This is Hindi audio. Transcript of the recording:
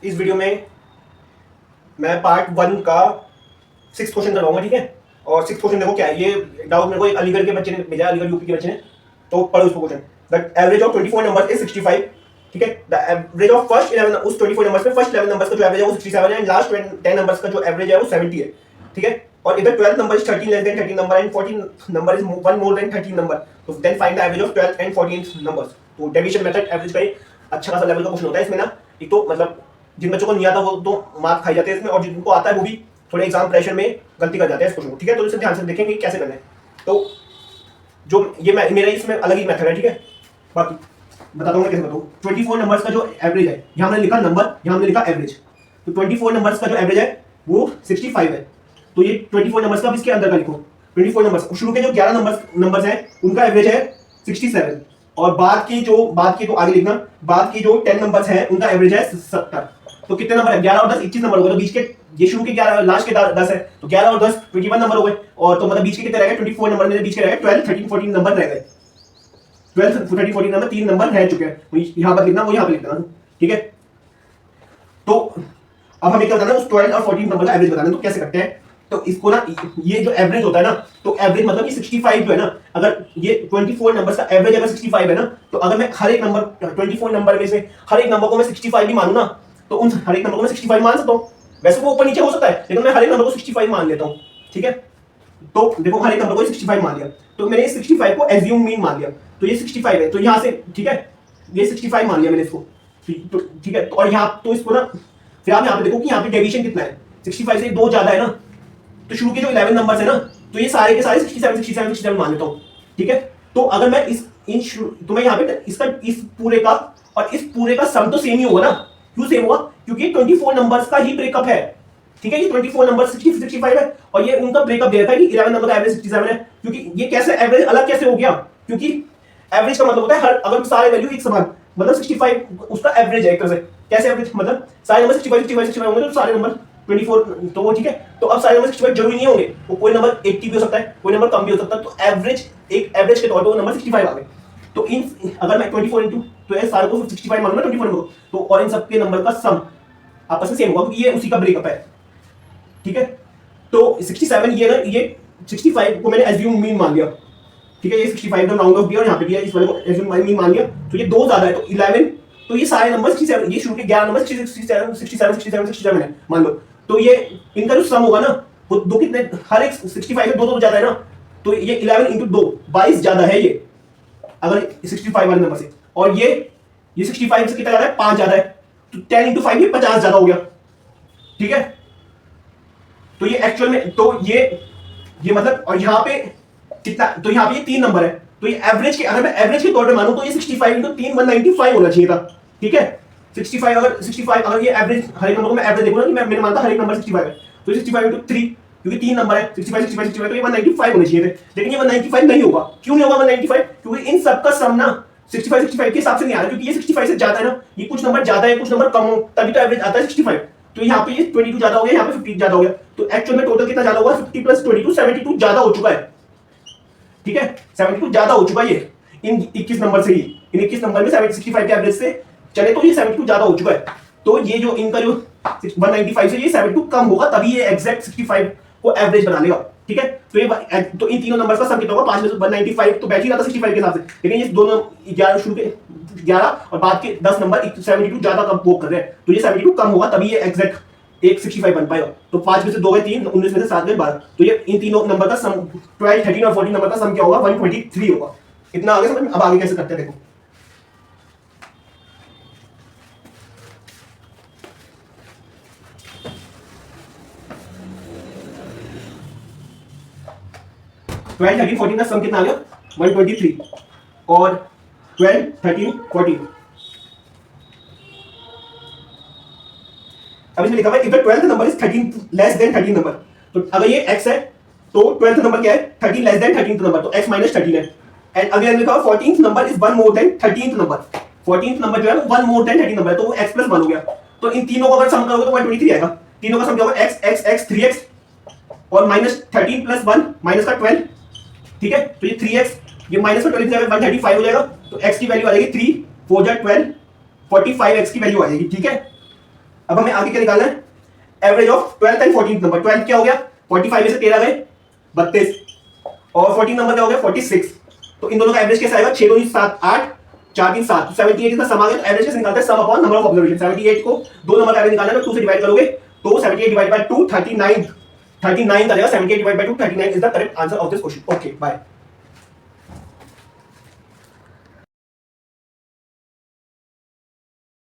इस वीडियो में मैं पार्ट 1 का 6 क्वेश्चन करवाऊंगा, ठीक है। और 6 क्वेश्चन देखो क्या है, ये डाउट मेरे को एक अलीगढ़ के बच्चे ने भेजा, अलीगढ़ यूपी के बच्चे ने। तो पढ़ो इसको question. The average of 24 numbers is 65, ठीक है। द एवरेज ऑफ फर्स्ट 11 उस 24 नंबर्स में फर्स्ट 11 नंबर्स का जो एवरेज है वो 67 है एंड लास्ट 10 नंबर्स का जो एवरेज है वो 70 है, ठीक है। और if the 12th number is 13 less than 13 number and 14th number is one more than 13 number, तो then find the average of 12th and 14th numbers। तो डेविएशन मेथड एवरेज का एक अच्छा खासा लेवल का क्वेश्चन होता है इसमें ना। एक तो मतलब जिन बच्चों को नहीं आता वो तो मार्क खाई जाते हैं इसमें, और जिनको आता है वो भी थोड़े एग्जाम प्रेशर में गलती कर जाते हैं इस क्वेश्चन को, ठीक है। तो इसे ध्यान से देखेंगे कैसे करना है। तो जो ये मेरा इसमें अलग ही मेथड है, ठीक है। बाकी बताता हूँ मैं कैसे बताऊँ। 24 नंबर्स का जो एवरेज है, यहाँ हमने लिखा नंबर, यहाँ हमने लिखा एवरेज। तो 24 नंबर्स का जो एवरेज है वो 65 है। तो ये 24 नंबर्स का इसके अंदर का लिखो। 24 नंबर्स शुरू के जो 11 नंबर्स हैं उनका एवरेज है 67, और बाद की तो आगे लिखना, बाद की जो 10 नंबर्स हैं उनका एवरेज है 70। तो कितने नंबर है? 11 और 10 21 नंबर हो गए। तो बीच के ये शुरू के 11 लास्ट के 10 है, तो 11 और 10 21 नंबर हो गए। और तो मतलब बीच के कितने रह गए? 24 नंबर में बीच के रह गए 12 13 14 नंबर रह गए। 12 13 14 नंबर 3 नंबर रह चुके हैं। तो यहाँ पर लिखना, वो यहाँ पर लिखना, ठीक है। तो अब हमें क्या बताना है? उस 12 और 14 नंबर का एवरेज बताना है। तो कैसे करते हैं? तो इसको ना, ये जो एवरेज होता है ना, तो एवरेज मतलब ये 65 जो है ना, अगर ये 24 नंबर्स का एवरेज अगर 65 है ना, तो अगर मैं हर एक नंबर 24 नंबर में से हर एक नंबर को मैं 65 भी मानूं ना, तो उन हर एक नंबर को मैं 65 मान सकता हूं। वैसे वो ऊपर नीचे हो सकता है, लेकिन मैं हर एक नंबर को 65 मान लेता हूं, ठीक है। तो देखो हर एक नंबर को 65 मान लिया, तो मैंने 65 को एज्यूम मीन मान लिया। तो ये 65 है, तो यहां से, ठीक है, ये 65 मान लिया मैंने इसको, तो ठीक है। तो और यहाँ तो इसको ना, फिर आप यहाँ पे देखो कि यहाँ पे डेविएशन कितना है। 65 से 2 ज्यादा है ना, तो शुरू के जो 11 नंबर्स है ना, तो ये सारे के सारे 67 मान लेता हूं, ठीक है। तो अगर मैं तो मैं यहाँ पे इसका इस पूरे का और इस पूरे का सम तो सेम ही होगा ना। क्यों सेम होगा? क्योंकि 24 नंबर्स का ही ब्रेकअप है, ठीक है। ये 24 नंबर 65 है, और ये उनका ब्रेकअप दे रखा है कि 11 नंबर का एवरेज 67 है। क्योंकि ये कैसे एवरेज अलग कैसे हो गया? क्योंकि एवरेज का मतलब होता है हर, अगर सारे वैल्यू एक समान, मतलब 65 उसका एवरेज है एक तरह से। कैसे एवरेज? मतलब सारे नंबर 65 होंगे, तो सारे नंबर 24, तो वो ठीक है। तो अब सारे नंबर 65 जरूरी नहीं होंगे, वो कोई नंबर 80 भी हो सकता है, कोई नंबर कम भी हो सकता है। तो एवरेज, एक एवरेज के तौर पे वो नंबर 65 आ गए। तो इन अगर मैं 24 इंटू, तो ये सारे को 65 मानूंगा 24 नंबर को, तो और इन सबके नंबर का सम आपस में सेम होगा, क्योंकि ये उसी का ब्रेकअप है, ठीक है। तो 67 ये ना, ये 65 को मैंने एज्यूम मीन मान लिया, ठीक है। ये 65 का राउंड ऑफ दिया और यहाँ पे दिया, इस वाले को एज्यूम मीन मान लिया। तो ये 2 ज्यादा है, तो 11, तो ये सारे नंबर 67, ये शुरू के 11 नंबर 67 है मान लो। तो ये इनका जो सम होगा ना, वो दो कितने, हर एक 65 से 2 ज्यादा है ना, तो ये 11 इंटू 2 22 ज्यादा है ये, अगर 65 वाले नंबर से। और ये 65 से कितना ज्यादा है? 5 ज्यादा है। तो 10 इंटू 5 ये 50 ज्यादा हो गया, ठीक है। तो ये एक्चुअल में, तो ये मतलब, और यहाँ पे कितना, तो यहाँ पे ये 3 नंबर है। तो ये एवरेज के, अगर मैं एवरेज के तौर पे मानूं, तो ये 65 इंटू 3 195 होना चाहिए था, ठीक है। 65 अगर ये एवरेज, हर एक नंबर को मैं एवरेज देखूं ना, कि मैंने मानता हर एक नंबर 65 है, तो 65 इंटू 3, क्योंकि 3 नंबर है, 65 तो ये 195 होने चाहिए थे। लेकिन ये 195 नहीं होगा। क्यों नहीं होगा 195? क्योंकि इन सबका सम ना 65 के हिसाब से नहीं आ रहा, क्योंकि ये 65 से ज्यादा है ना, ये कुछ नंबर ज्यादा है कुछ नंबर कम हो, तभी तो एवरेज आता है 65। तो यहाँ पे ये 22 ज्यादा हो गया, यहाँ पे 50 ज्यादा हो गया। तो एक्चुअल में टोटल कितना ज्यादा होगा? 50 प्लस 22 72 ज्यादा हो चुका है, ठीक है। 72 ज्यादा हो चुका है ये इन 21 नंबर से ही। इन 21 नंबर में 65 के एवरेज से चले तो ये 72 ज्यादा हो चुका है। तो ये जो इनका जो 195 से ये 72 कम होगा, तभी ये एग्जैक्ट 65 को एवरेज बना लेगा, ठीक है। तो ये तो इन तीनों नंबर्स का सम कितना होगा? 5 में से 195 तो बैठ ही रहा था 65 के हिसाब से, लेकिन ये दोनों 11 शुरू के 11 और बाद के 10 नंबर 72 ज्यादा कम वो कर रहे हैं, तो ये 72 कम होगा, तभी ये एग्जैक्ट एक 65 बन पाएगा। तो 5 में से 2 गए 3, 19 में से 7 गए 12, तो ये इन तीनों नंबर का सम 12 13 और 14 नंबर का सम क्या होगा? 123 होगा। इतना आगे समझ में? अब आगे कैसे करते हैं देखो। ट्वेल्व 13 14 का सम कितना आ गया? 123, और 12 13 14। अब इसमें लिखा हुआ है if the 12th number is 13 less than 13 number, तो अगर ये x है तो 12th नंबर क्या है? 13 लेस देन 13th नंबर, तो x माइनस 13 है। एंड अगेन लिखा हुआ 14th number is 1 more than 13th number, 14th number जो है वो 1 मोर देन 13 नंबर है, तो वो x प्लस 1 हो गया। तो इन तीनों को अगर सम करोगे तो 123 आएगा। तीनों का सम क्या होगा? x x x 3x और माइनस 13 प्लस 1 माइनस का 12, ठीक है। तो ये 3x, ये माइनस में 12 से 135 हो जाएगा, तो x की वैल्यू आ जाएगी 3 4 12 45x की वैल्यू आ जाएगी, ठीक है। अब हमें आगे क्या निकालना है, average of 12th and 14th number. 12 क्या हो गया, 45 में से 13 गए 32, और 14 नंबर क्या हो गया 46। तो इन दोनों का एवरेज कैसे आएगा, 6 2 7 8 4 3 7, 78 इसका सम आ गया। तो एवरेज कैसे निकालते हैं, सम अपॉन नंबर ऑफ ऑब्जर्वेशन। 78 को दो नंबर का एवरेज निकालना है, तो 2 से डिवाइड करोगे तो 78 डिवाइड बाय 2 39 39 का जाएगा। 78 divide by 2 39 is the correct answer of this question. Okay bye.